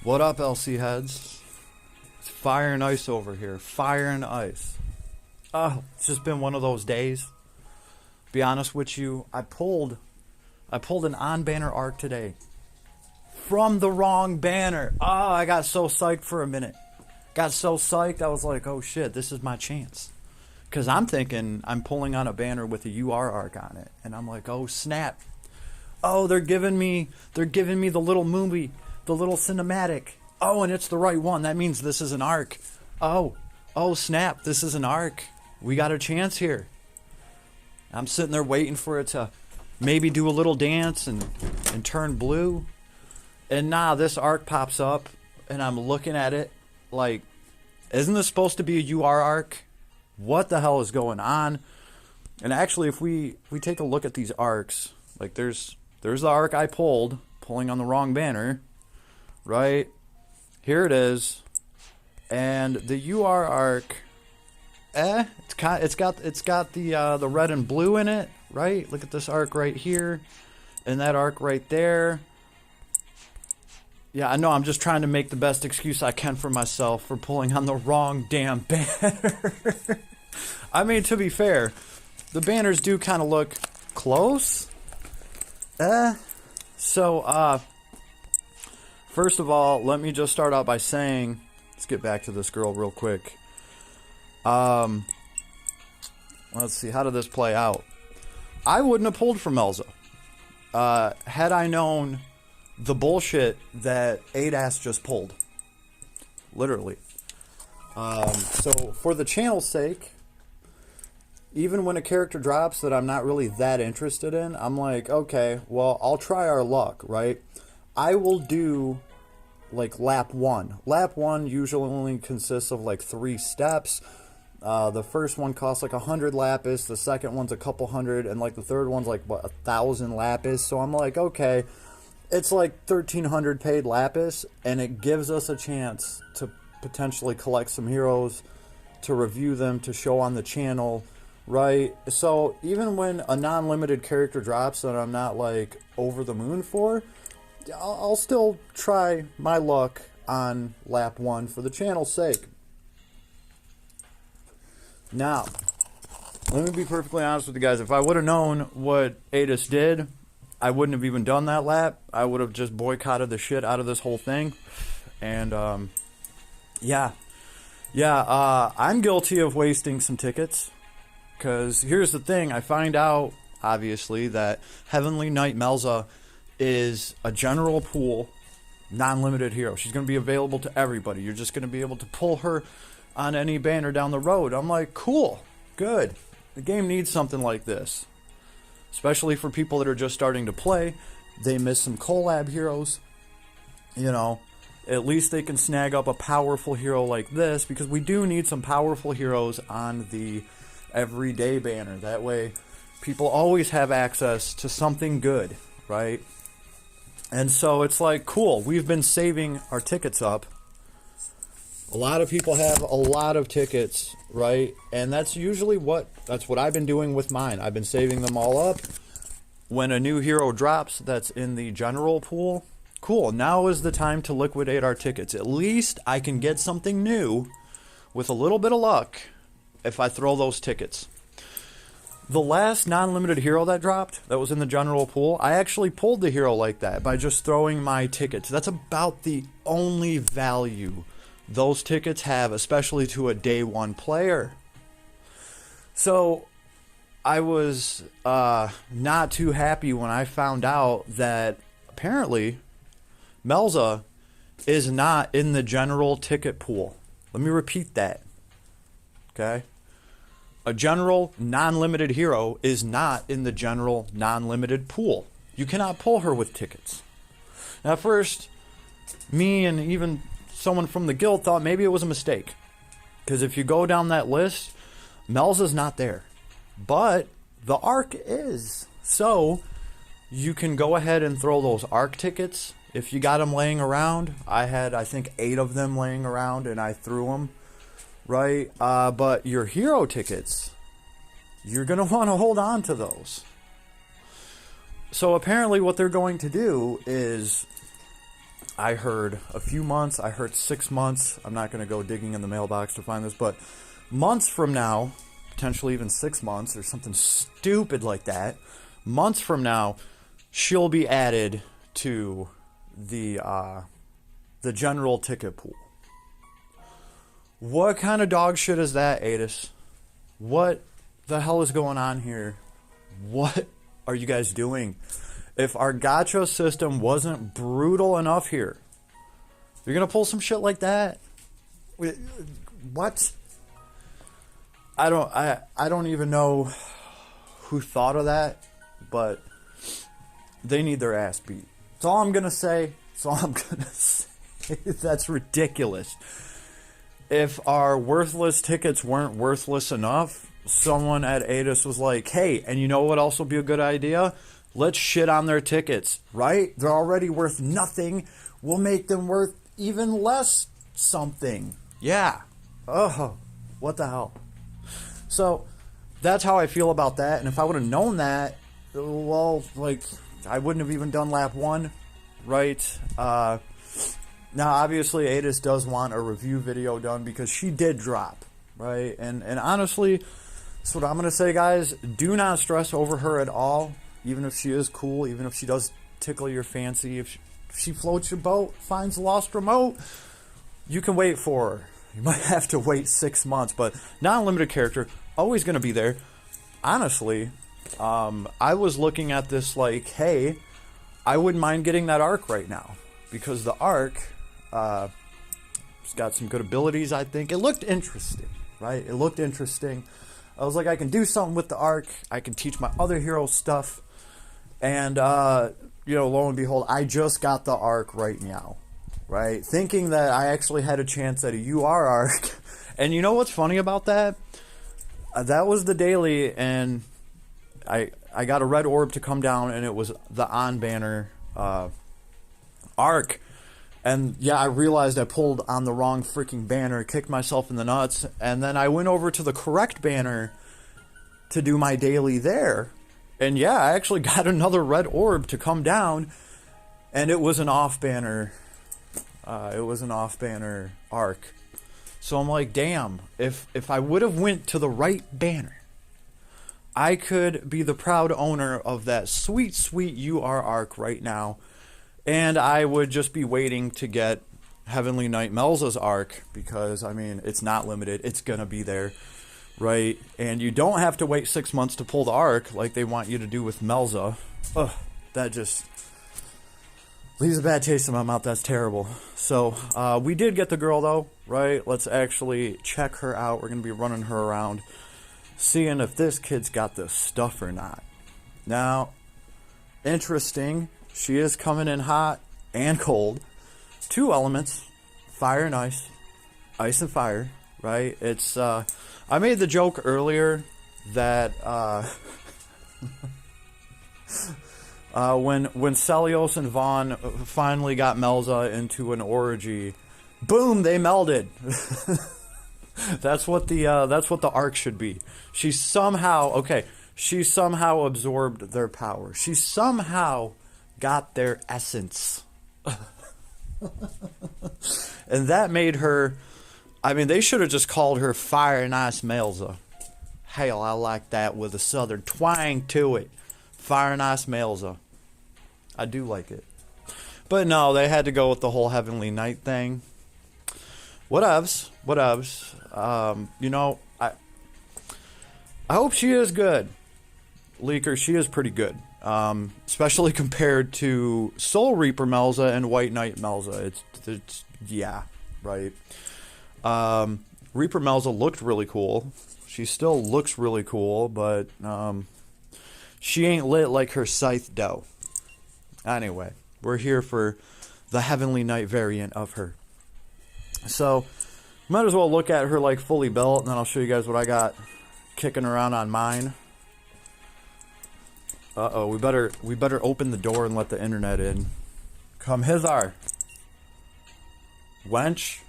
What up, LC heads? It's fire and ice over here. Fire and ice. Oh, it's just been one of those days. Be honest with you, I pulled an on-banner arc today. From the wrong banner. Oh, I got so psyched for a minute. Got so psyched, I was like, oh shit, this is my chance. Because I'm thinking I'm pulling on a banner with a UR arc on it. And I'm like, oh snap. Oh, they're giving me the little movie, the little cinematic. Oh, and it's the right one. That means this is an arc. Oh snap, this is an arc. We got a chance here. I'm sitting there waiting for it to maybe do a little dance and turn blue. And nah, this arc pops up, and I'm looking at it like, isn't this supposed to be a UR arc? What the hell is going on? And actually, if we take a look at these arcs, like there's the arc I pulling on the wrong banner, right? Here it is, and the UR arc, it's got the red and blue in it, right? Look at this arc right here, and that arc right there. Yeah, I know, I'm just trying to make the best excuse I can for myself for pulling on the wrong damn banner. I mean, to be fair, the banners do kind of look close. So, first of all, let me just start out by saying, let's get back to this girl real quick. Let's see, how did this play out? I wouldn't have pulled for Melza. Had I known the bullshit that ADAS just pulled. Literally. So, for the channel's sake, even when a character drops that I'm not really that interested in, I'm like, okay, well, I'll try our luck, right? I will do, like, lap 1. Lap 1 usually only consists of, like, 3 steps. The first one costs, like, 100 lapis. The second one's a couple hundred. And, like, the third one's, like, what, 1,000 lapis. So I'm like, okay, it's, like, 1,300 paid lapis. And it gives us a chance to potentially collect some heroes, to review them, to show on the channel, right? So even when a non-limited character drops that I'm not like over the moon for, I'll still try my luck on lap 1 for the channel's sake. Now, let me be perfectly honest with you guys. If I would have known what Adis did, I wouldn't have even done that lap. I would have just boycotted the shit out of this whole thing. And I'm guilty of wasting some tickets. Because here's the thing, I find out, obviously, that Heavenly Knight Melza is a general pool, non-limited hero. She's going to be available to everybody. You're just going to be able to pull her on any banner down the road. I'm like, cool, good. The game needs something like this. Especially for people that are just starting to play. They miss some collab heroes. You know, at least they can snag up a powerful hero like this, because we do need some powerful heroes on the everyday banner. That way people always have access to something good, right? And so it's like, cool, we've been saving our tickets up. A lot of people have a lot of tickets, right? And that's usually what I've been doing with mine. I've been saving them all up. When a new hero drops that's in the general pool, cool, now is the time to liquidate our tickets. At least I can get something new with a little bit of luck if I throw those tickets. The last non-limited hero that dropped, that was in the general pool, I actually pulled the hero like that by just throwing my tickets. That's about the only value those tickets have, especially to a day 1 player. So I was not too happy when I found out that apparently Melza is not in the general ticket pool. Let me repeat that. Okay? A general non-limited hero is not in the general non-limited pool. You cannot pull her with tickets. Now, at first, me and even someone from the guild thought maybe it was a mistake. Because if you go down that list, Melza's not there. But the ARC is. So, you can go ahead and throw those ARC tickets if you got them laying around. I had, I think, 8 of them laying around, and I threw them. Right? But your hero tickets, you're going to want to hold on to those. So apparently what they're going to do is I heard a few months. I heard 6 months. I'm not going to go digging in the mailbox to find this, but months from now, potentially even 6 months or something stupid like that, months from now, she'll be added to the general ticket pool. What kind of dog shit is that, Adis? What the hell is going on here? What are you guys doing? If our gacha system wasn't brutal enough here, you're gonna pull some shit like that? What? I don't even know who thought of that, but they need their ass beat. That's all I'm gonna say. That's all I'm gonna say. That's ridiculous. If our worthless tickets weren't worthless enough, someone at Adis was like, hey, and you know what else will be a good idea? Let's shit on their tickets, right? They're already worth nothing. We'll make them worth even less something. Yeah. Oh, what the hell? So, that's how I feel about that. And if I would have known that, well, like, I wouldn't have even done lap 1, right? Now, obviously, Adis does want a review video done because she did drop, right? And honestly, that's what I'm going to say, guys. Do not stress over her at all, even if she is cool, even if she does tickle your fancy. If she floats your boat, finds a lost remote, you can wait for her. You might have to wait 6 months, but non-limited character, always going to be there. Honestly, I was looking at this like, hey, I wouldn't mind getting that arc right now because the arc... it's got some good abilities, I think. It looked interesting, right? It looked interesting. I was like, I can do something with the arc. I can teach my other heroes stuff. And, lo and behold, I just got the arc right now, right? Thinking that I actually had a chance at a UR arc. And you know what's funny about that? That was the daily, and I got a red orb to come down, and it was the on banner arc. And yeah, I realized I pulled on the wrong freaking banner, kicked myself in the nuts, and then I went over to the correct banner to do my daily there. And yeah, I actually got another red orb to come down, and it was an off banner. It was an off banner arc. So I'm like, damn, if I would have went to the right banner, I could be the proud owner of that sweet, sweet UR arc right now. And I would just be waiting to get Heavenly Knight Melza's arc because, I mean, it's not limited. It's going to be there, right? And you don't have to wait 6 months to pull the arc like they want you to do with Melza. Ugh, that just leaves a bad taste in my mouth. That's terrible. So, we did get the girl, though, right? Let's actually check her out. We're going to be running her around, seeing if this kid's got the stuff or not. Now, interesting... She is coming in hot and cold. 2 elements, fire and ice. Ice and fire, right? It's, I made the joke earlier that, when Celios and Vaughn finally got Melza into an orgy, boom, they melded. That's what the arc should be. She somehow absorbed their power. She somehow got their essence. And that made her, I mean, they should have just called her Fire and Ice Melza. Hell, I like that with a southern twang to it. Fire and Ice Melza. I do like it. But no, they had to go with the whole Heavenly Knight thing. Whatevs. I hope she is good. Leaker, she is pretty good. Especially compared to Soul Reaper Melza and White Knight Melza. It's yeah, right. Reaper Melza looked really cool. She still looks really cool, but she ain't lit like her Scythe dough. Anyway, we're here for the Heavenly Knight variant of her. So, might as well look at her like fully built, and then I'll show you guys what I got kicking around on mine. Uh-oh, we better open the door and let the internet in. Come hither. Wench.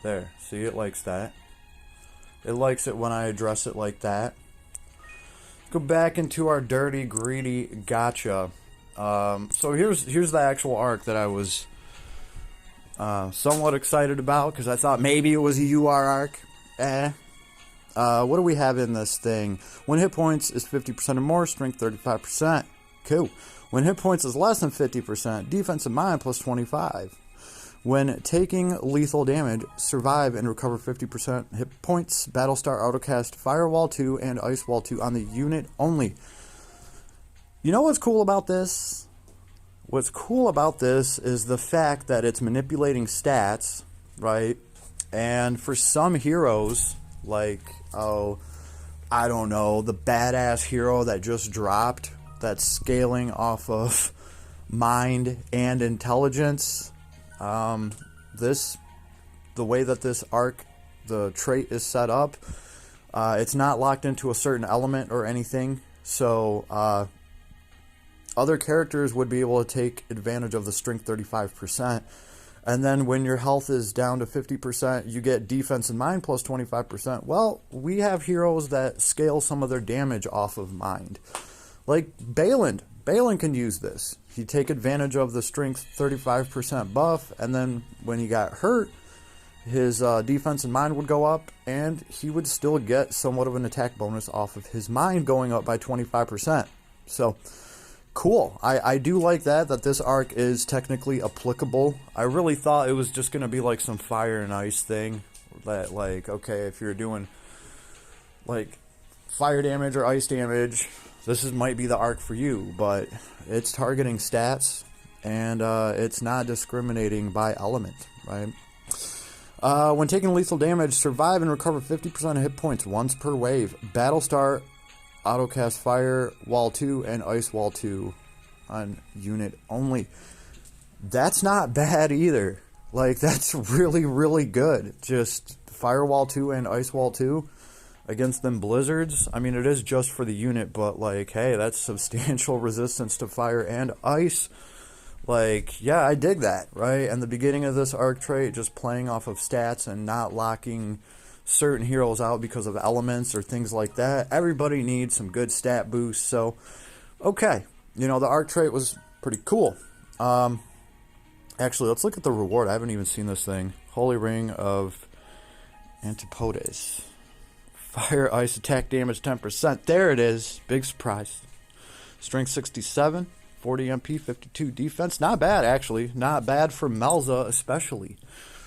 There, see, it likes that. It likes it when I address it like that. Go back into our dirty, greedy gacha. So here's the actual arc that I was Somewhat excited about, because I thought maybe it was a UR arc. What do we have in this thing? When hit points is 50% or more, strength 35%. Cool. When hit points is less than 50%, defense and mind plus 25. When taking lethal damage, survive and recover 50% hit points. Battlestar autocast Firewall 2 and Ice Wall 2 on the unit only. You know what's cool about this? What's cool about this is the fact that it's manipulating stats, right? And for some heroes, like, oh, I don't know, the badass hero that just dropped, that's scaling off of mind and intelligence, the way that this arc, the trait is set up, it's not locked into a certain element or anything, so other characters would be able to take advantage of the strength 35%, and then when your health is down to 50%, you get defense and mind plus 25%. Well, we have heroes that scale some of their damage off of mind, like Balin. Balin can use this. He'd take advantage of the strength 35% buff, and then when he got hurt, his defense and mind would go up, and he would still get somewhat of an attack bonus off of his mind going up by 25%. So, cool. I do like that this arc is technically applicable. I really thought it was just going to be like some fire and ice thing. That, like, okay, if you're doing, like, fire damage or ice damage, might be the arc for you, but it's targeting stats, and it's not discriminating by element, right? When taking lethal damage, survive and recover 50% of hit points once per wave. Battlestar autocast Fire Wall 2 and Ice Wall 2 on unit only. That's not bad either. Like, that's really, really good. Just Firewall 2 and Ice Wall 2 against them blizzards. I mean, it is just for the unit, but, like, hey, that's substantial resistance to fire and ice. Like, yeah, I dig that, right? And the beginning of this arc trait, just playing off of stats and not locking certain heroes out because of elements or things like that. Everybody needs some good stat boosts, so, okay. You know, the arc trait was pretty cool. Actually, let's look at the reward. I haven't even seen this thing. Holy Ring of Antipodes. Fire, ice, attack damage 10%. There it is. Big surprise. Strength 67, 40 MP, 52 defense. Not bad, actually. Not bad for Melza, especially.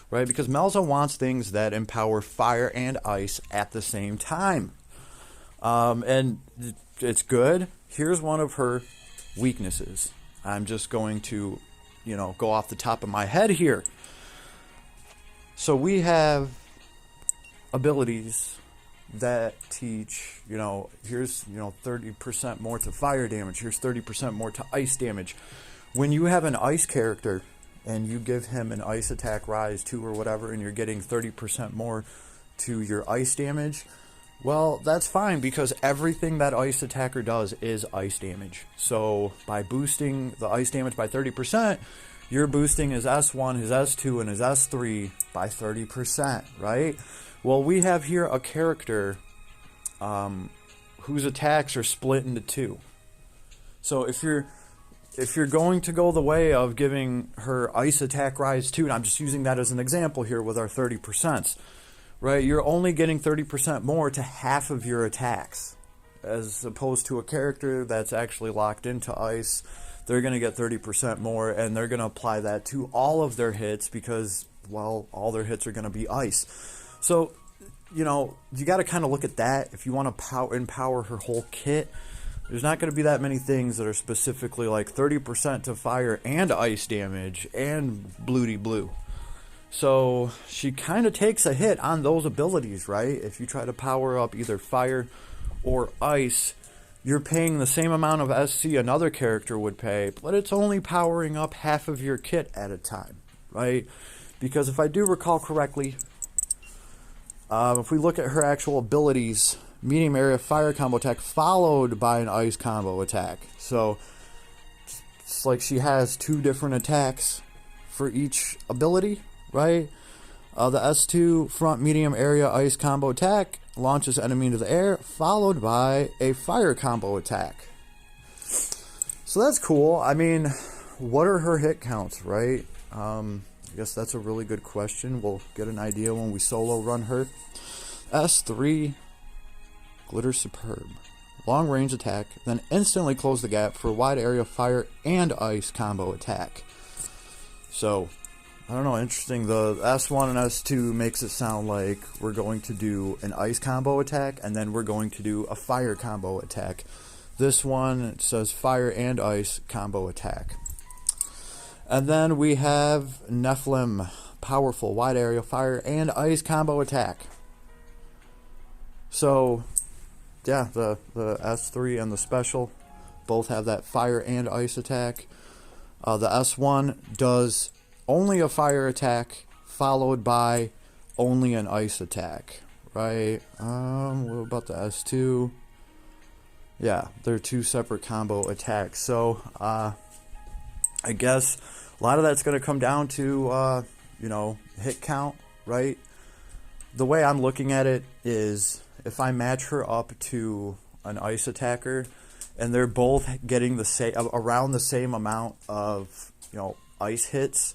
Right? Because Melza wants things that empower fire and ice at the same time. And it's good. Here's one of her weaknesses. I'm just going to, go off the top of my head here. So we have abilities that teach, here's, 30% more to fire damage. Here's 30% more to ice damage. When you have an ice character and you give him an ice attack rise 2 or whatever, and you're getting 30% more to your ice damage, well, that's fine, because everything that ice attacker does is ice damage. So by boosting the ice damage by 30%, you're boosting his S1, his S2, and his S3 by 30%, right? Well, we have here a character whose attacks are split into 2. So if you're going to go the way of giving her ice attack rise 2, and I'm just using that as an example here with our 30%, right? You're only getting 30% more to half of your attacks, as opposed to a character that's actually locked into ice. They're going to get 30% more, and they're going to apply that to all of their hits because, well, all their hits are going to be ice. So, you got to kind of look at that. If you want to empower her whole kit, there's not going to be that many things that are specifically like 30% to fire and ice damage and bloody blue. So she kind of takes a hit on those abilities, right? If you try to power up either fire or ice, you're paying the same amount of SC another character would pay, but it's only powering up half of your kit at a time, right? Because if I do recall correctly, if we look at her actual abilities, medium area fire combo attack followed by an ice combo attack. So it's like she has 2 different attacks for each ability, right? The S2 front medium area ice combo attack launches enemy into the air, followed by a fire combo attack. So that's cool. I mean, what are her hit counts, right? I guess that's a really good question. We'll get an idea when we solo run her. S3, Glitter Superb. Long range attack, then instantly close the gap for a wide area fire and ice combo attack. So, I don't know, interesting. The S1 and S2 makes it sound like we're going to do an ice combo attack, and then we're going to do a fire combo attack. This one, it says fire and ice combo attack. And then we have Nephilim, powerful, wide area fire and ice combo attack. So, yeah, the S3 and the special both have that fire and ice attack. The S1 does only a fire attack followed by only an ice attack, right? What about the S2? Yeah, they're two separate combo attacks. So, I guess a lot of that's going to come down to, hit count, right? The way I'm looking at it is if I match her up to an ice attacker and they're both getting the same, around the same amount of, ice hits,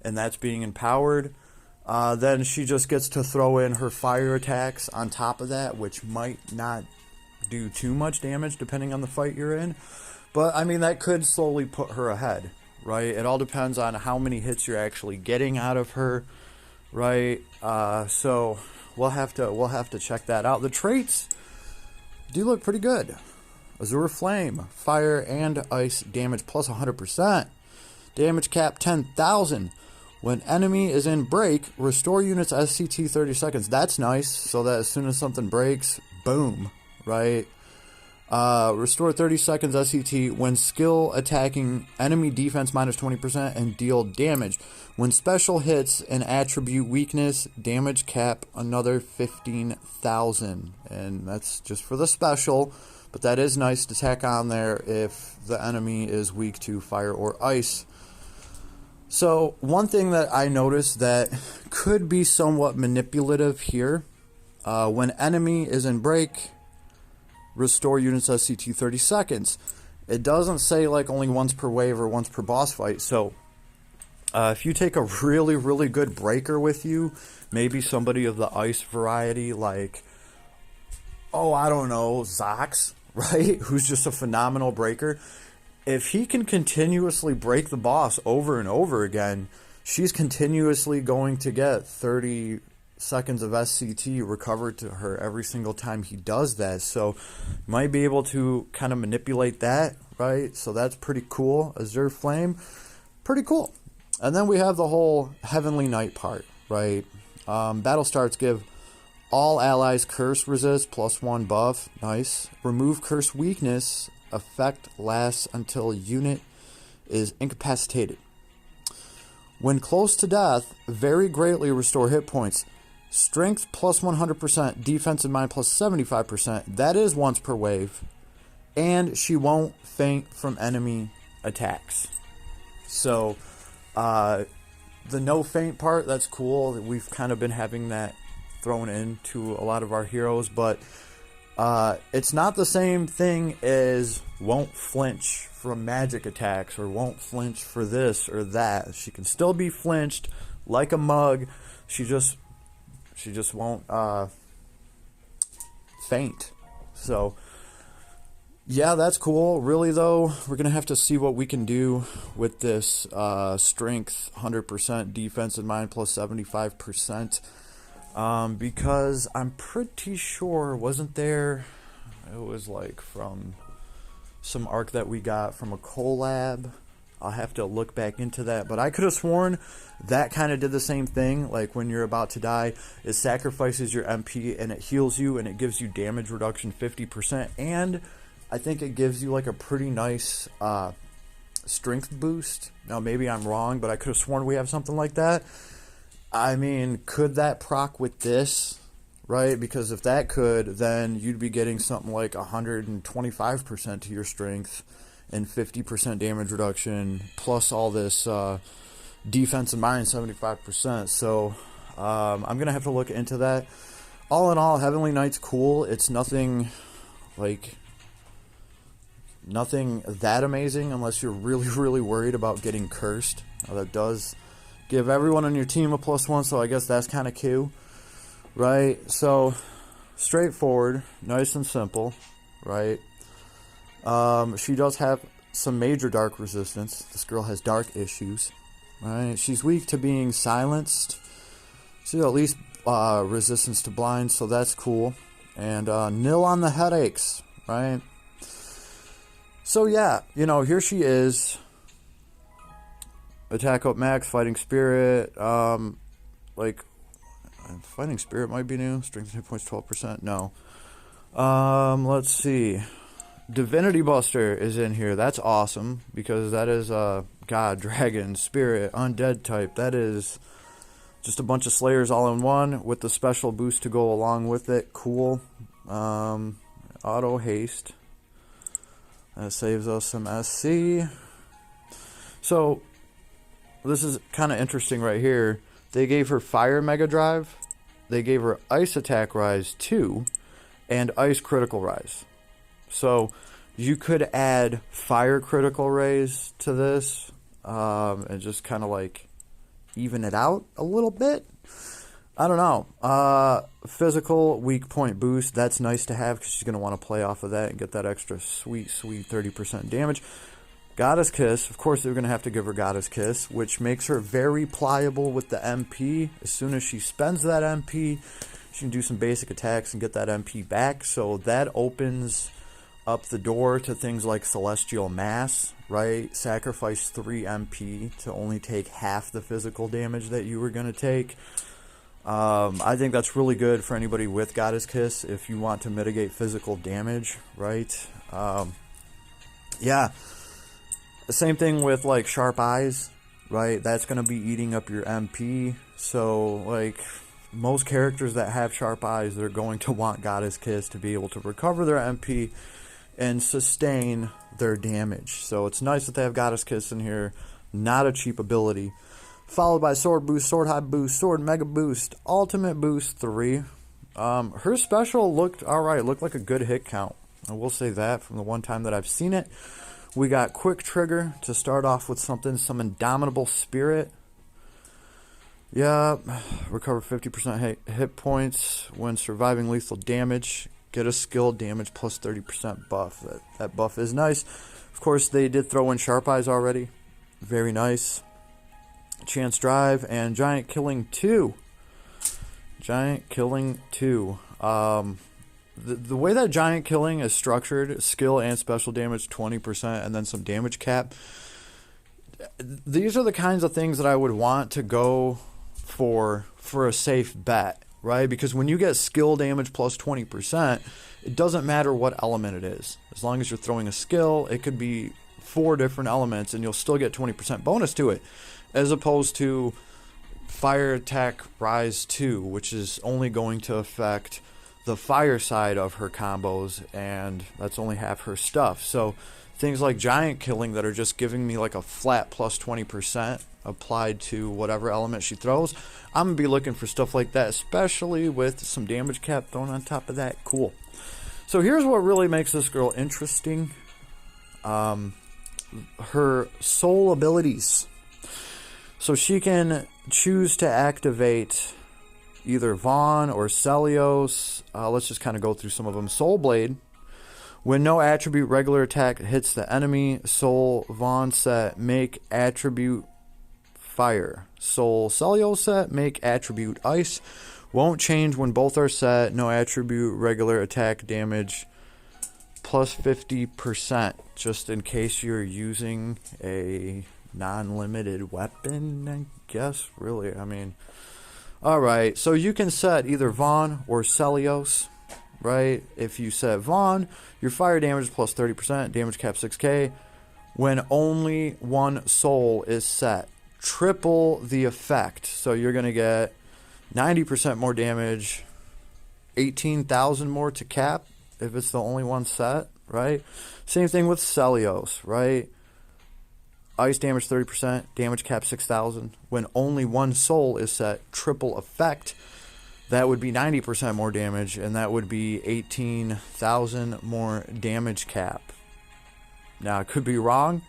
and that's being empowered, then she just gets to throw in her fire attacks on top of that, which might not do too much damage depending on the fight you're in. But, I mean, that could slowly put her ahead, right? It all depends on how many hits you're actually getting out of her, right? So we'll have to check that out. The traits do look pretty good. Azure Flame, fire and ice damage plus 100%. Damage cap 10,000. When enemy is in break, restore units SCT 30 seconds. That's nice, so that as soon as something breaks, boom, right? Restore 30 seconds SCT when skill attacking enemy defense minus 20% and deal damage. When special hits an attribute weakness, damage cap another 15,000. And that's just for the special, but that is nice to tack on there if the enemy is weak to fire or ice. So one thing that I noticed that could be somewhat manipulative here, when enemy is in break, restore units SCT 30 seconds. It doesn't say like only once per wave or once per boss fight. So if you take a really, really good breaker with you, maybe somebody of the ice variety like, I don't know, Zox, right? Who's just a phenomenal breaker. If he can continuously break the boss over and over again, she's continuously going to get 30 seconds of SCT recovered to her every single time he does that. So might be able to kind of manipulate that, right? So that's pretty cool. Azure Flame, pretty cool. And then we have the whole Heavenly Knight part, right? Battle starts give all allies curse resist +1 buff. Nice. Remove curse weakness. Effect lasts until unit is incapacitated. When close to death, very greatly restore hit points. Strength plus 100%, defense and mind plus 75%. That is once per wave. And she won't faint from enemy attacks. So, the no faint part, that's cool. We've kind of been having that thrown into a lot of our heroes, but it's not the same thing as won't flinch from magic attacks or won't flinch for this or that. She can still be flinched like a mug. She just won't faint. So yeah, that's cool. Really though, we're gonna have to see what we can do with this strength 100%, defense and mind plus 75%. Because I'm pretty sure, wasn't there, it was like from some arc that we got from a collab. I'll have to look back into that, but I could have sworn that kind of did the same thing. Like when you're about to die, it sacrifices your MP and it heals you and it gives you damage reduction 50%, and I think it gives you like a pretty nice strength boost. Now maybe I'm wrong, but I could have sworn we have something like that. I mean, could that proc with this, right? Because if that could, then you'd be getting something like 125% to your strength and 50% damage reduction, plus all this defense and mind 75%. So I'm going to have to look into that. All in all, Heavenly Knight's cool. It's nothing that amazing unless you're really, really worried about getting cursed. Now, that does Give everyone on your team a +1, so I guess that's kind of cute, right? So, straightforward, nice and simple, right? She does have some major dark resistance. This girl has dark issues, right? She's weak to being silenced. She's at least resistance to blind, so that's cool. And nil on the headaches, right? So yeah, you know, here she is. Attack up max, fighting spirit. Like, fighting spirit might be new. Strength hit points 12%. No. Let's see. Divinity Buster is in here. That's awesome because that is God, Dragon, Spirit, Undead type. That is just a bunch of Slayers all in one with the special boost to go along with it. Cool. Auto haste. That saves us some SC. So this is kind of interesting right here. They gave her Fire Mega Drive. They gave her Ice Attack Rise 2 and Ice Critical Rise. So you could add Fire Critical Raise to this and just kind of like even it out a little bit. I don't know. Physical weak point boost. That's nice to have because she's going to want to play off of that and get that extra sweet 30% damage. Goddess Kiss. Of course, they're going to have to give her Goddess Kiss, which makes her very pliable with the MP. As soon as she spends that MP, she can do some basic attacks and get that MP back. So that opens up the door to things like Celestial Mass, right? Sacrifice 3 MP to only take half the physical damage that you were going to take. I think that's really good for anybody with Goddess Kiss if you want to mitigate physical damage, right? Yeah. The same thing with like Sharp Eyes, right? That's going to be eating up your MP. So like most characters that have Sharp Eyes, they're going to want Goddess Kiss to be able to recover their MP and sustain their damage. So it's nice that they have Goddess Kiss in here. Not a cheap ability. Followed by Sword Boost, Sword High Boost, Sword Mega Boost, Ultimate Boost 3. Her special looked alright. Looked like a good hit count. I will say that from the one time that I've seen it. We got Quick Trigger to start off with something. Some Indomitable Spirit. Yeah. Recover 50% hit points when surviving lethal damage. Get a skill damage plus 30% buff. That buff is nice. Of course, they did throw in Sharp Eyes already. Very nice. Chance Drive and Giant Killing 2. Giant Killing 2. The way that Giant Killing is structured, skill and special damage 20% and then some damage cap. These are the kinds of things that I would want to go for a safe bet. Right? Because when you get skill damage plus 20%, it doesn't matter what element it is. As long as you're throwing a skill, it could be 4 different elements and you'll still get 20% bonus to it. As opposed to Fire Attack Rise 2, which is only going to affect the fire side of her combos, and that's only half her stuff. So things like Giant Killing that are just giving me like a flat plus 20% applied to whatever element she throws, I'm going to be looking for stuff like that, especially with some damage cap thrown on top of that. Cool. So here's what really makes this girl interesting. Her soul abilities. So she can choose to activate either Vaughn or Celios. Let's just kind of go through some of them. Soul Blade. When no attribute regular attack hits the enemy, Soul Vaughn set, make attribute Fire. Soul Celios set, make attribute Ice. Won't change when both are set. No attribute regular attack damage plus 50%. Just in case you're using a non-limited weapon, I guess. Really, I mean. Alright, so you can set either Vaughn or Celios. Right? If you set Vaughn, your fire damage is plus 30%, damage cap 6k. When only one soul is set, triple the effect. So you're going to get 90% more damage, 18,000 more to cap if it's the only one set, right? Same thing with Celios, right? Ice damage 30%, damage cap 6,000. When only one soul is set, triple effect. That would be 90% more damage, and that would be 18,000 more damage cap. Now, I could be wrong.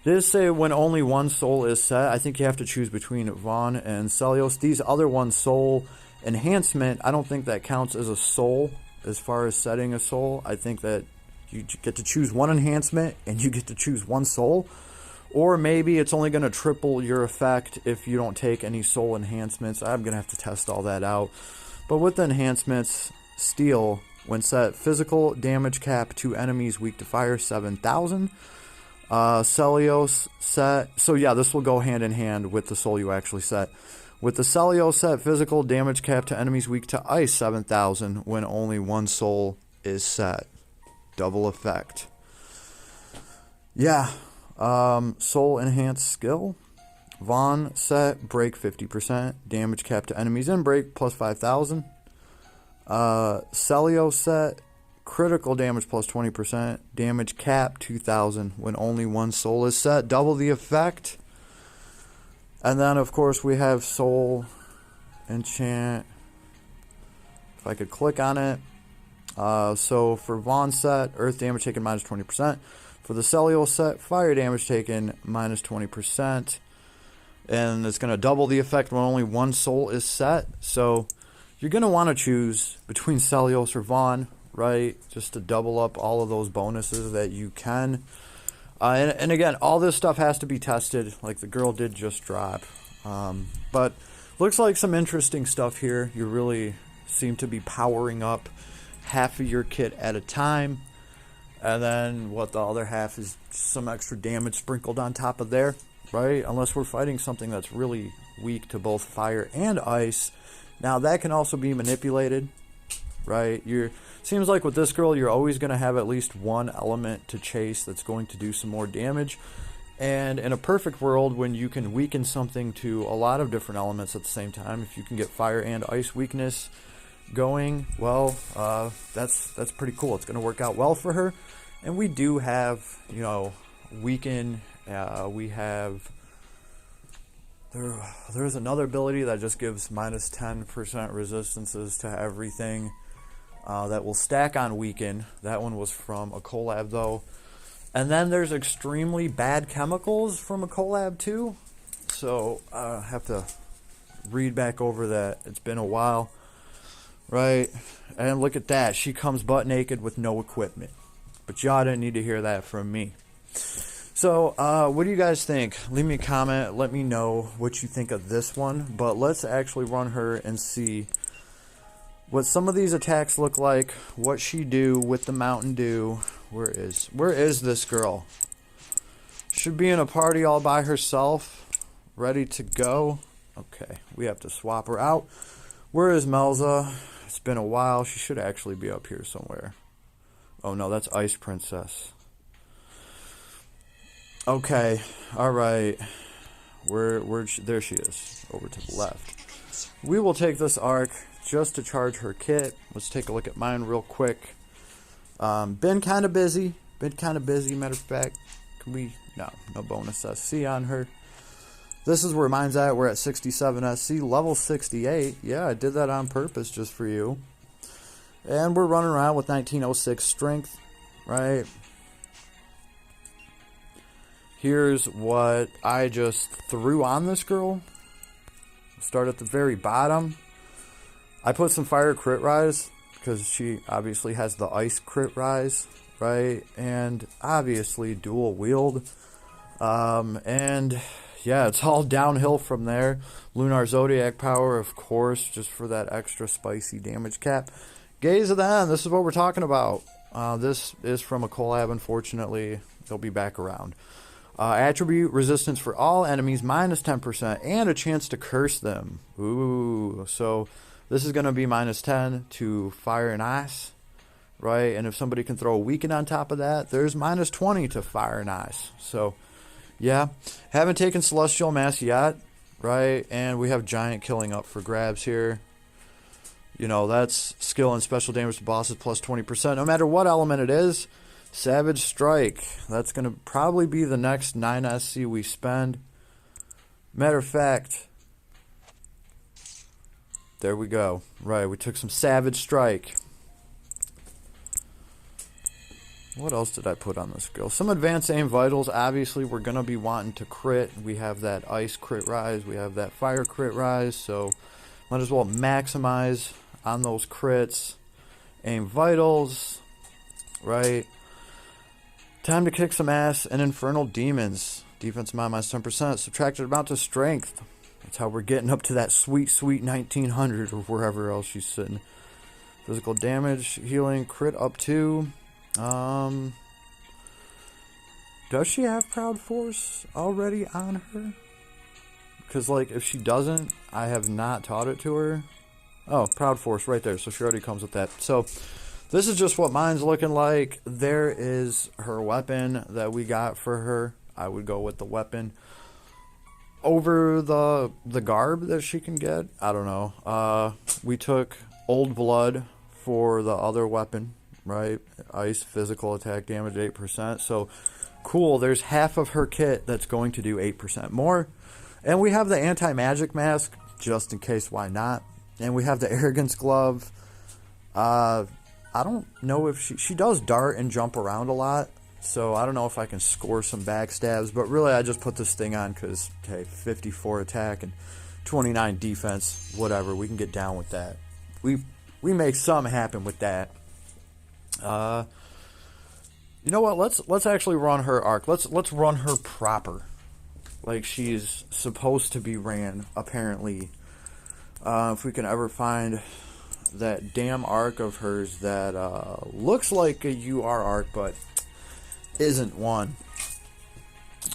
It does say when only one soul is set. I think you have to choose between Vaughn and Celios. These other ones, soul enhancement, I don't think that counts as a soul as far as setting a soul. I think that you get to choose one enhancement and you get to choose one soul. Or maybe it's only going to triple your effect if you don't take any soul enhancements. I'm going to have to test all that out. But with the enhancements, Steel, when set, physical damage cap to enemies weak to fire, 7,000. Celios set, so yeah, this will go hand in hand with the soul you actually set. With the Celios set, physical damage cap to enemies weak to ice, 7,000 when only one soul is set. Double effect. Yeah, soul enhanced skill. Vaughn set, break 50%, damage cap to enemies in break plus 5,000. Celios set, critical damage plus 20%. Damage cap 2,000 when only one soul is set. Double the effect. And then, of course, we have Soul Enchant. If I could click on it. So for Vaughn set, Earth damage taken minus 20%. For the Celios set, Fire damage taken minus 20%. And it's going to double the effect when only one soul is set. So you're going to want to choose between Celios or Vaughn, right? Just to double up all of those bonuses that you can. And again, all this stuff has to be tested, like the girl did just drop. But looks like some interesting stuff here. You really seem to be powering up half of your kit at a time. And then what the other half is some extra damage sprinkled on top of there, right? Unless we're fighting something that's really weak to both fire and ice. Now that can also be manipulated, right? Seems like with this girl, you're always going to have at least one element to chase that's going to do some more damage. And in a perfect world, when you can weaken something to a lot of different elements at the same time, if you can get fire and ice weakness going, well, that's pretty cool. It's going to work out well for her. And we do have, you know, weaken. We have... There's another ability that just gives minus 10% resistances to everything. That will stack on weaken. That one was from a collab though. And then there's extremely bad chemicals from a collab too. So I have to read back over that. It's been a while. Right? And look at that. She comes butt naked with no equipment. But y'all didn't need to hear that from me. So what do you guys think? Leave me a comment. Let me know what you think of this one. But let's actually run her and see what some of these attacks look like, what she do with the Mountain Dew. Where is this girl? Should be in a party all by herself, ready to go. Okay, we have to swap her out. Where is Melza? It's been a while. She should actually be up here somewhere. Oh no, that's Ice Princess. Okay, all right. There she is, over to the left. We will take this arc just to charge her kit. Let's take a look at mine real quick. Been kind of busy. Matter of fact, no bonus SC on her. This is where mine's at. We're at 67 SC, level 68. Yeah, I did that on purpose just for you. And we're running around with 1906 strength, right? Here's what I just threw on this girl. Start at the very bottom. I put some fire crit rise because she obviously has the ice crit rise, right? And obviously dual wield. And yeah, it's all downhill from there. Lunar Zodiac power, of course, just for that extra spicy damage cap. Gaze of the End, this is what we're talking about. This is from a collab, unfortunately. They'll be back around. Attribute resistance for all enemies, minus 10%, and a chance to curse them. Ooh, so this is going to be minus 10 to fire and ice, right? And if somebody can throw a weaken on top of that, there's minus 20 to fire and ice. So, yeah. Haven't taken Celestial Mass yet, right? And we have Giant Killing up for grabs here. You know, that's skill and special damage to bosses plus 20%. No matter what element it is. Savage Strike. That's going to probably be the next 9 SC we spend. Matter of fact, there we go. Right, we took some Savage Strike. What else did I put on this skill? Some advanced aim vitals. Obviously, we're going to be wanting to crit. We have that ice crit rise. We have that fire crit rise. So, might as well maximize on those crits. Aim vitals. Right. Time to kick some ass. And Infernal Demons. Defense minus 10%. Subtracted amount to strength. That's how we're getting up to that sweet, sweet 1900 or wherever else she's sitting. Physical damage, healing, crit up to... does she have Proud Force already on her? Because, like, if she doesn't, I have not taught it to her. Oh, Proud Force right there. So she already comes with that. So this is just what mine's looking like. There is her weapon that we got for her. I would go with the weapon over the garb that she can get. I don't know. We took Old Blood for the other weapon. Right, ice, physical attack damage 8%. So cool, there's half of her kit that's going to do 8% more. And we have the anti-magic mask, just in case, why not? And we have the arrogance glove. I don't know if she does dart and jump around a lot, so I don't know if I can score some backstabs, but really I just put this thing on because, hey, 54 attack and 29 defense, whatever, we can get down with that. We make something happen with that. You know what? Let's actually run her arc. Let's run her proper, like she's supposed to be ran. Apparently, if we can ever find that damn arc of hers that looks like a UR arc but isn't one.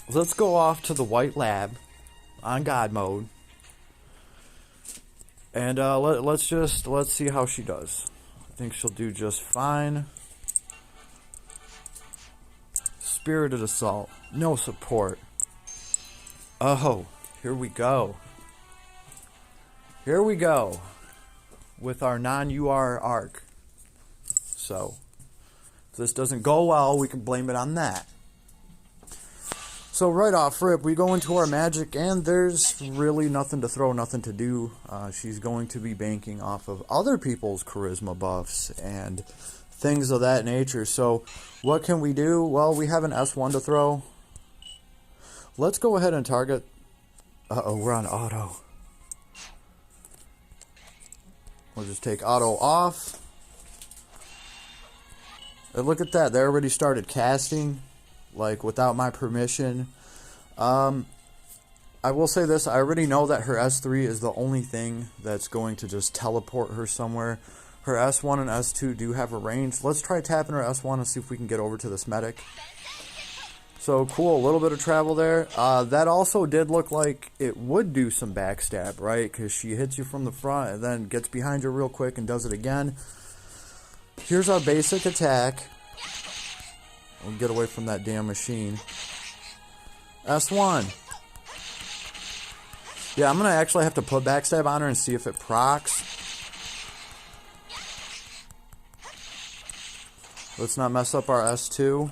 Let's go off to the White Lab on God mode, and let's see how she does. I think she'll do just fine. Spirited Assault. No support. Oh, here we go. Here we go. With our non-UR arc. So, if this doesn't go well, we can blame it on that. So right off rip, we go into our magic, and there's really nothing to throw, nothing to do. She's going to be banking off of other people's charisma buffs and things of that nature. So what can we do? Well, we have an S1 to throw. Let's go ahead and target... Uh-oh, we're on auto. We'll just take auto off. And look at that, they already started casting, like, without my permission. I will say this, I already know that her S3 is the only thing that's going to just teleport her somewhere. Her S1 and S2 do have a range. Let's try tapping her S1 and see if we can get over to this medic. So cool, a little bit of travel there. That also did look like it would do some backstab, right? Because she hits you from the front and then gets behind you real quick and does it again. Here's our basic attack. We'll get away from that damn machine. S1. Yeah, I'm going to actually have to put backstab on her and see if it procs. Let's not mess up our S2.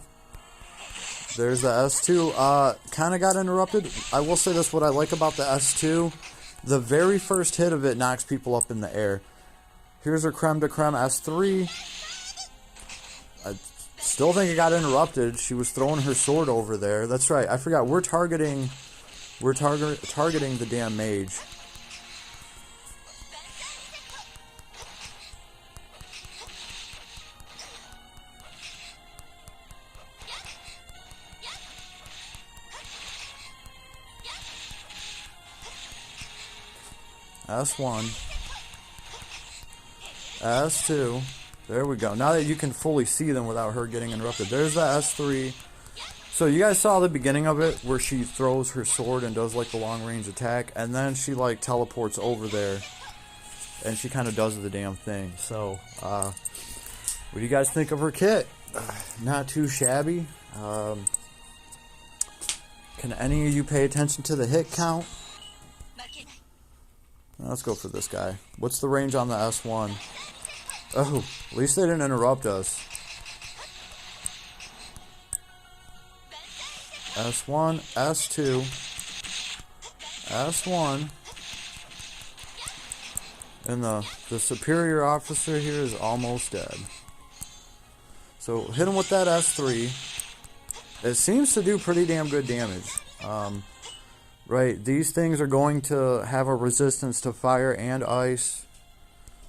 There's the S2. Kind of got interrupted. I will say this, what I like about the S2, the very first hit of it knocks people up in the air. Here's her creme de creme S3. I still think it got interrupted. She was throwing her sword over there. That's right. I forgot. We're targeting the damn mage. S1. S2. There we go. Now that you can fully see them without her getting interrupted. There's the S3. So you guys saw the beginning of it where she throws her sword and does like the long range attack. And then she like teleports over there. And she kind of does the damn thing. So, what do you guys think of her kit? Not too shabby. Can any of you pay attention to the hit count? Let's go for this guy. What's the range on the S1? Oh, at least they didn't interrupt us. S1, S2, S1. And the superior officer here is almost dead. So hit him with that S3. It seems to do pretty damn good damage. Right, these things are going to have a resistance to fire and ice.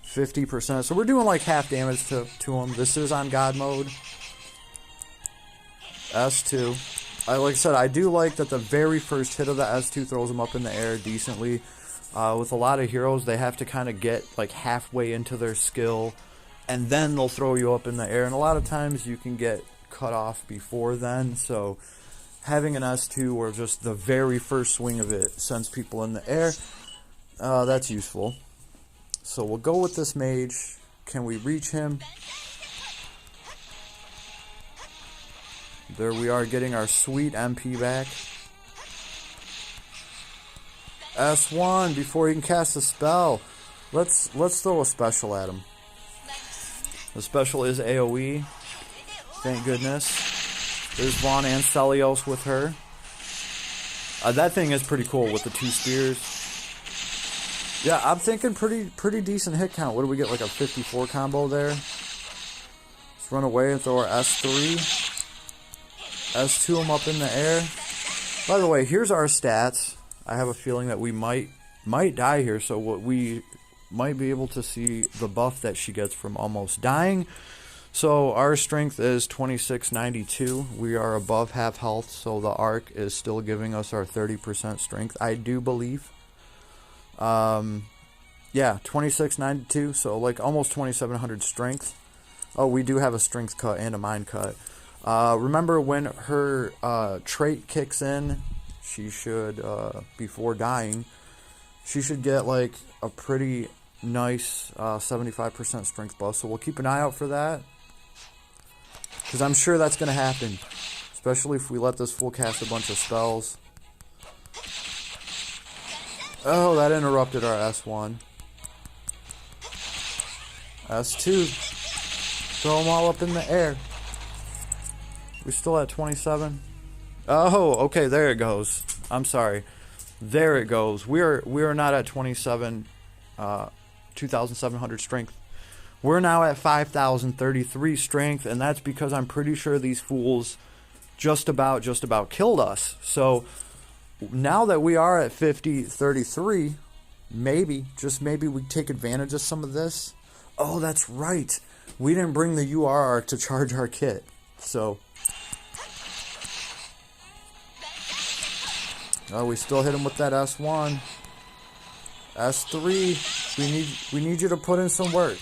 50%. So we're doing like half damage to them. This is on God mode. S2. Like I said, I do like that the very first hit of the S2 throws them up in the air decently. With a lot of heroes, they have to kind of get like halfway into their skill, and then they'll throw you up in the air. And a lot of times you can get cut off before then. So having an S2 or just the very first swing of it sends people in the air, that's useful. So we'll go with this mage. Can we reach him? There we are, getting our sweet MP back. S1 before he can cast a spell. Let's throw a special at him. The special is AoE. Thank goodness. There's Vaughn and Celios with her. That thing is pretty cool with the 2 spears. Yeah, I'm thinking pretty decent hit count. What do we get, like a 54 combo there? Let's run away and throw our S3. S2 him up in the air. By the way, here's our stats. I have a feeling that we might die here, so what we might be able to see the buff that she gets from almost dying. So our strength is 2692. We are above half health, so the arc is still giving us our 30% strength, I do believe. Yeah, 2692, so like almost 2700 strength. Oh, we do have a strength cut and a mind cut. Remember when her trait kicks in, she should, before dying, she should get like a pretty nice 75% strength buff. So we'll keep an eye out for that, because I'm sure that's going to happen, especially if we let this fool cast a bunch of spells. Oh, that interrupted our S1. S2. Throw them all up in the air. We still at 27. Oh, okay, there it goes. I'm sorry. There it goes. We are not at 27, 2,700 strength. We're now at 5,033 strength, and that's because I'm pretty sure these fools just about killed us. So now that we are at 5033, maybe, just maybe, we take advantage of some of this. Oh, that's right. We didn't bring the UR to charge our kit. So oh, we still hit him with that S1. S3. We need you to put in some work.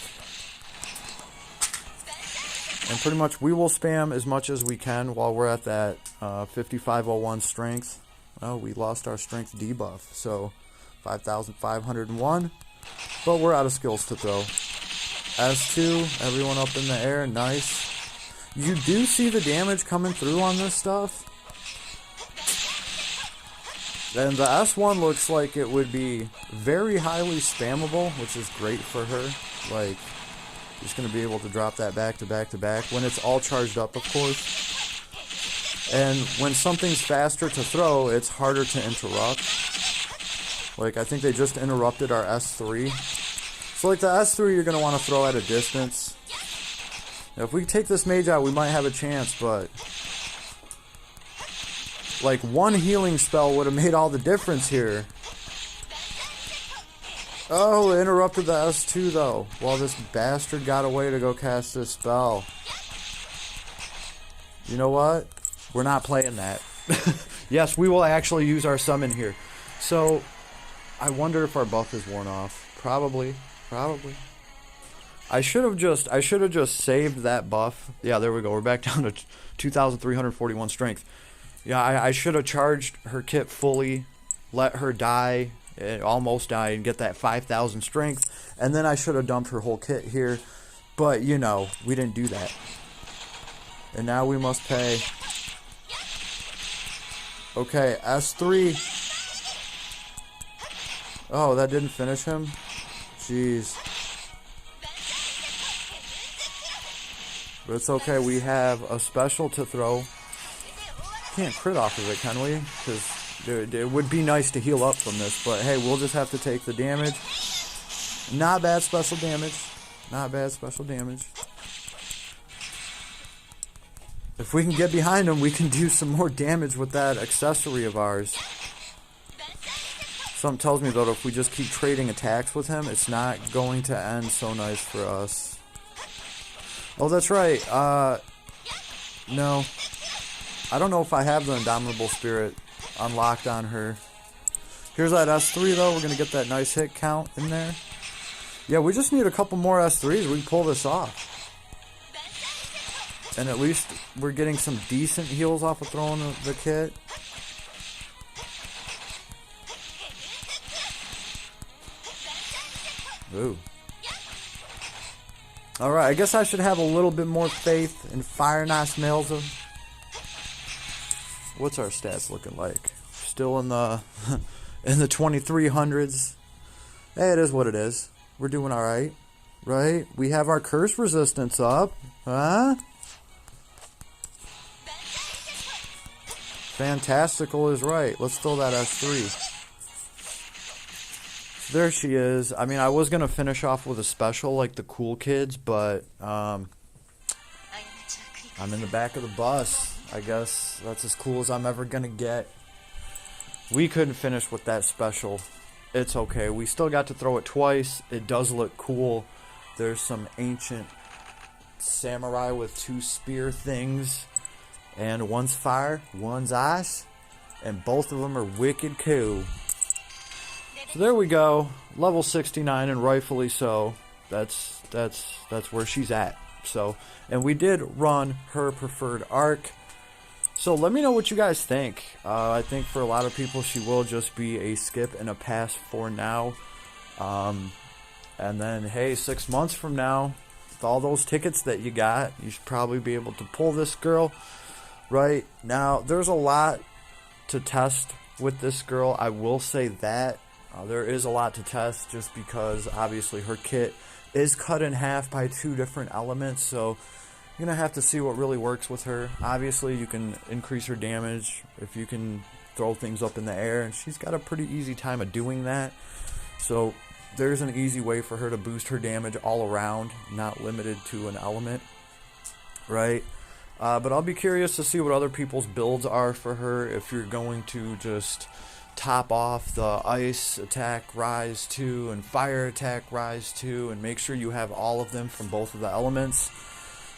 And pretty much we will spam as much as we can while we're at that 5501 strength. Oh, we lost our strength debuff, so 5,501. But we're out of skills to throw. S2, everyone up in the air, nice. You do see the damage coming through on this stuff. And the S1 looks like it would be very highly spammable, which is great for her. Like, just going to be able to drop that back to back to back when it's all charged up, of course. And when something's faster to throw, it's harder to interrupt. Like, I think they just interrupted our S3. So, like, the S3 you're going to want to throw at a distance. Now, if we take this mage out, we might have a chance, but like, one healing spell would have made all the difference here. Oh, it interrupted the S2, though, while this bastard got away to go cast this spell. You know what? We're not playing that. Yes, we will actually use our summon here. So, I wonder if our buff is worn off. Probably. I should have just saved that buff. Yeah, there we go. We're back down to 2,341 strength. Yeah, I should have charged her kit fully, let her die, almost die, and get that 5,000 strength, and then I should have dumped her whole kit here. But, you know, we didn't do that. And now we must pay. Okay, S3. Oh, that didn't finish him? Jeez. But it's okay, we have a special to throw. Can't crit off of it, can we? Because it would be nice to heal up from this, but hey, we'll just have to take the damage. Not bad special damage. Not bad special damage. If we can get behind him, we can do some more damage with that accessory of ours. Something tells me, though, if we just keep trading attacks with him, it's not going to end so nice for us. Oh, that's right. No. I don't know if I have the Indomitable Spirit unlocked on her. Here's that S3, though. We're going to get that nice hit count in there. Yeah, we just need a couple more S3s. We can pull this off. And at least we're getting some decent heals off of throwing the kit. Ooh. Alright, I guess I should have a little bit more faith in Knight Melza. What's our stats looking like? Still in the in the 2300s. Hey, it is what it is. We're doing alright. Right? We have our curse resistance up. Huh? Fantastical is right. Let's throw that S3. There she is. I mean, I was going to finish off with a special like the cool kids, but I'm in the back of the bus. I guess that's as cool as I'm ever going to get. We couldn't finish with that special. It's okay. We still got to throw it twice. It does look cool. There's some ancient samurai with two spear things. And one's fire, one's ice. And both of them are wicked cool. So there we go, level 69, and rightfully so. That's where she's at. So, and we did run her preferred arc. So let me know what you guys think. I think for a lot of people, she will just be a skip and a pass for now. And then, hey, 6 months from now, with all those tickets that you got, you should probably be able to pull this girl. Right now, there's a lot to test with this girl. I will say that. There is a lot to test just because obviously her kit is cut in half by two different elements, so you're going to have to see what really works with her. Obviously you can increase her damage if you can throw things up in the air, and she's got a pretty easy time of doing that. So there's an easy way for her to boost her damage all around, not limited to an element, right? But I'll be curious to see what other people's builds are for her. If you're going to just top off the ice attack rise 2 and fire attack rise 2 and make sure you have all of them from both of the elements,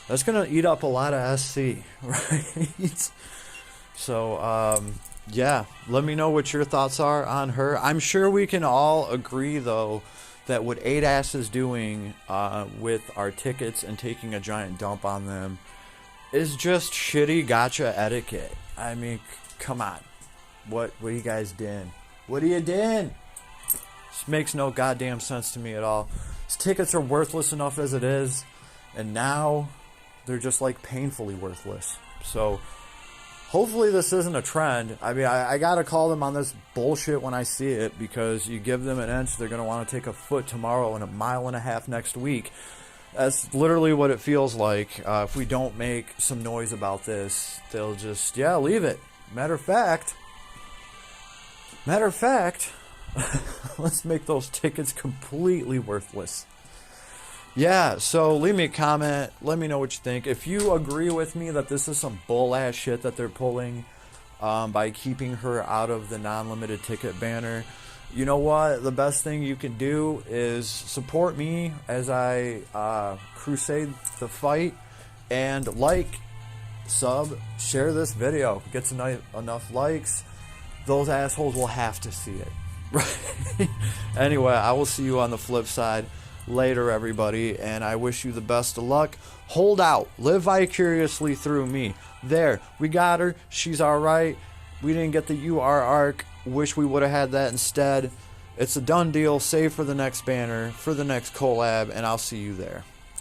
that's going to eat up a lot of SC, right? So, yeah, let me know what your thoughts are on her. I'm sure we can all agree, though, that what 8-Ass is doing with our tickets and taking a giant dump on them is just shitty gacha etiquette. I mean, come on. What are you guys doing? What are you doing? This makes no goddamn sense to me at all. These tickets are worthless enough as it is, and now they're just like painfully worthless. So hopefully this isn't a trend. I mean, I gotta call them on this bullshit when I see it, because you give them an inch, they're gonna want to take a foot tomorrow and a mile and a half next week. That's literally what it feels like. If we don't make some noise about this, they'll just, yeah, leave it. Matter of fact, let's make those tickets completely worthless. Yeah, so leave me a comment. Let me know what you think. If you agree with me that this is some bull-ass shit that they're pulling by keeping her out of the non-limited ticket banner, you know what? The best thing you can do is support me as I crusade the fight, and like, sub, share this video. If it gets enough likes, those assholes will have to see it. Right? Anyway, I will see you on the flip side later, everybody, and I wish you the best of luck. Hold out. Live vicariously through me. There. We got her. She's alright. We didn't get the UR arc. Wish we would have had that instead. It's a done deal. Save for the next banner, for the next collab, and I'll see you there.